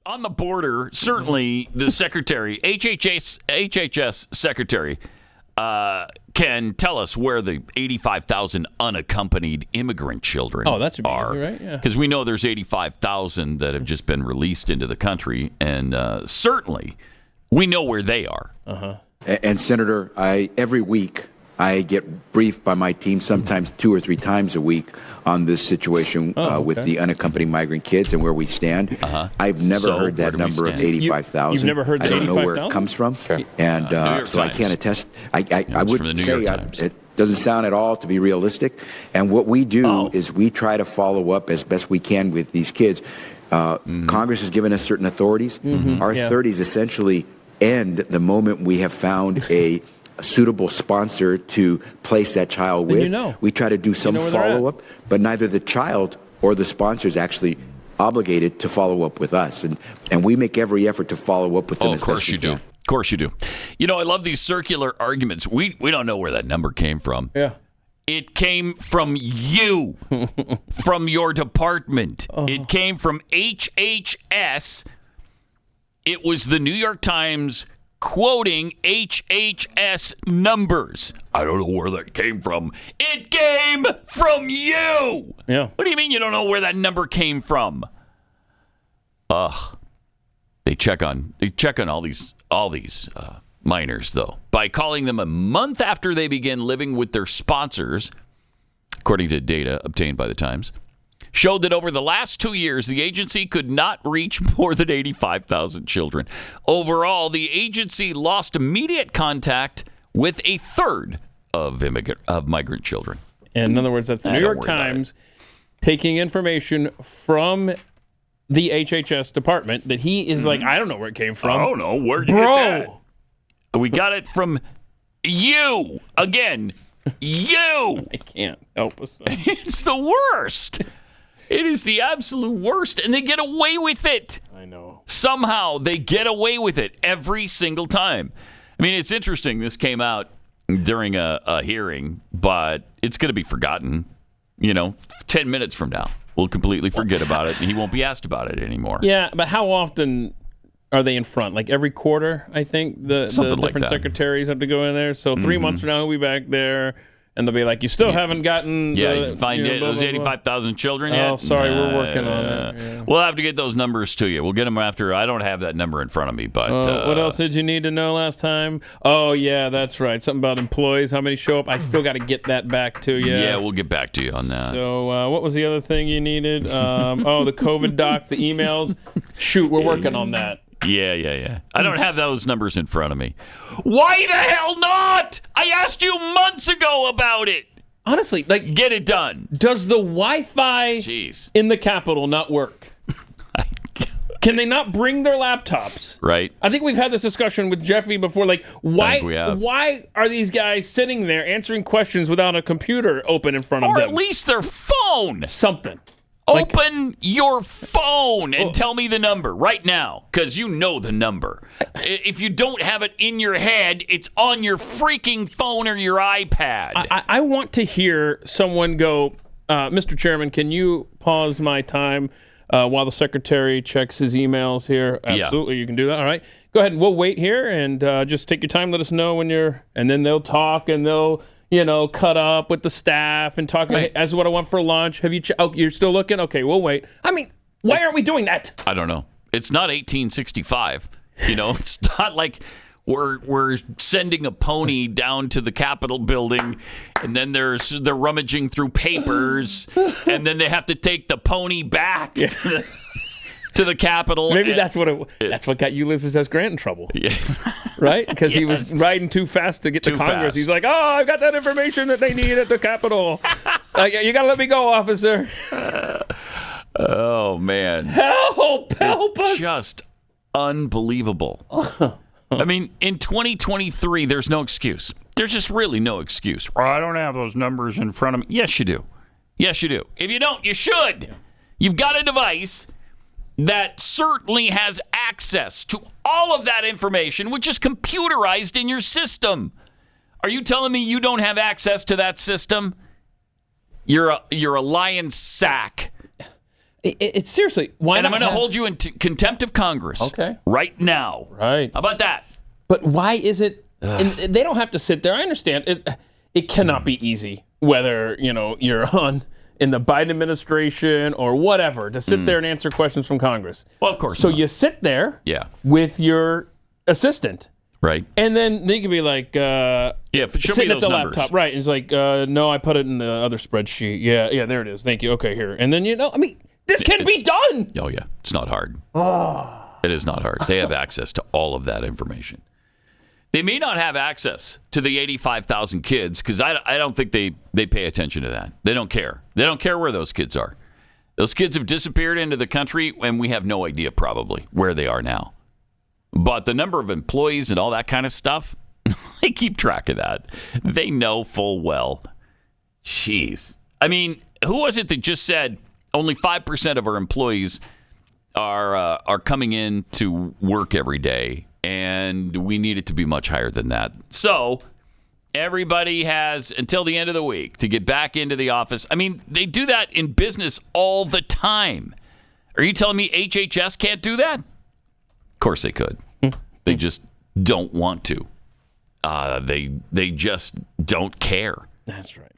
on the border, certainly the secretary, HHS secretary, can tell us where the 85,000 unaccompanied immigrant children that should be are. Easy, right? Yeah. Because we know there's 85,000 that have just been released into the country, and certainly we know where they are. Uh-huh. And Senator, every week I get briefed by my team, sometimes 2 or 3 times a week, on this situation with the unaccompanied migrant kids and where we stand. I've never heard that number of 85,000. You've never heard that 85,000? I don't know where it comes from. Okay. And so I can't attest. I would say it doesn't sound at all to be realistic. And what we do is we try to follow up as best we can with these kids. Congress has given us certain authorities. Our authorities essentially end the moment we have found a suitable sponsor to place that child with. We try to do some follow-up, but neither the child or the sponsor is actually obligated to follow up with us. And we make every effort to follow up with them as best we can. Of course you do. You know, I love these circular arguments. We don't know where that number came from. Yeah. It came from you, from your department. It came from HHS. It was the New York Times quoting HHS numbers. I don't know where that came from. It came from you. Yeah. What do you mean you don't know where that number came from? They check on all these minors though by calling them a month after they begin living with their sponsors, according to data obtained by the Times. Showed that over the last 2 years, the agency could not reach more than 85,000 children. Overall, the agency lost immediate contact with a third of migrant children. And in other words, that's the New York Times taking information from the HHS department that he is like, I don't know where it came from. I don't know. Where'd you get that? We got it from you. Again, you. I can't help us. It's the worst. It is the absolute worst, and they get away with it. I know. Somehow they get away with it every single time. I mean, it's interesting. This came out during a hearing, but it's going to be forgotten. 10 minutes from now, we'll completely forget about it, and he won't be asked about it anymore. Yeah, but how often are they in front? Like every quarter, I think the different secretaries have to go in there. So 3 months from now, we'll be back there. And they'll be like, you still haven't gotten... you find those 85,000 children yet? Oh, sorry, we're working on it. Yeah. We'll have to get those numbers to you. We'll get them after. I don't have that number in front of me, but... what else did you need to know last time? Oh, yeah, that's right. Something about employees, how many show up. I still got to get that back to you. Yeah, we'll get back to you on that. So what was the other thing you needed? The COVID docs, the emails. Shoot, we're working on that. Yeah. I don't have those numbers in front of me. Why the hell not? I asked you months ago about it. Honestly, get it done. Does the Wi-Fi in the Capitol not work? Can they not bring their laptops? Right. I think we've had this discussion with Jeffy before. Why are these guys sitting there answering questions without a computer open in front of them? Or at least their phone. Something. Open your phone and tell me the number right now, because you know the number. If you don't have it in your head, it's on your freaking phone or your iPad. I want to hear someone go, Mr. Chairman, can you pause my time while the secretary checks his emails here? Absolutely, You can do that. All right. Go ahead and we'll wait here and just take your time. Let us know when you're, and then they'll talk and they'll cut up with the staff and talk. Right. As what I want for lunch. Have you? You're still looking? Okay, we'll wait. I mean, why aren't we doing that? I don't know. It's not 1865. It's not like we're sending a pony down to the Capitol building, and then they're rummaging through papers, and then they have to take the pony back. Yeah. To the Capitol. Maybe that's what got Ulysses S. Grant in trouble. Yeah. Right? Because he was riding too fast to get to Congress. Fast. He's like, I've got that information that they need at the Capitol. You got to let me go, officer. Oh, man. Help us. Just unbelievable. I mean, in 2023, there's no excuse. There's just really no excuse. I don't have those numbers in front of me. Yes, you do. Yes, you do. If you don't, you should. You've got a device that certainly has access to all of that information, which is computerized in your system. Are you telling me you don't have access to that system? You're a lying sack. It's seriously, why and not? I'm going to hold you in contempt of Congress. Okay. Right now. Right. How about that? But why is it? And they don't have to sit there. I understand it cannot be easy, whether you're in the Biden administration or whatever, to sit there and answer questions from Congress. Well, of course. So you sit there, with your assistant, right? And then they could be like, show sitting me at the those numbers. laptop, right? And it's like, no, I put it in the other spreadsheet. Yeah, there it is. Thank you. Okay, here. And then this can be done. Oh yeah, it's not hard. It is not hard. They have access to all of that information. They may not have access to the 85,000 kids because I don't think they pay attention to that. They don't care. They don't care where those kids are. Those kids have disappeared into the country, and we have no idea probably where they are now. But the number of employees and all that kind of stuff, they keep track of that. They know full well. Jeez. I mean, who was it that just said only 5% of our employees are coming in to work every day, and we need it to be much higher than that. So everybody has until the end of the week to get back into the office. I mean, they do that in business all the time. Are you telling me HHS can't do that? Of course they could. They just don't want to. They just don't care. That's right.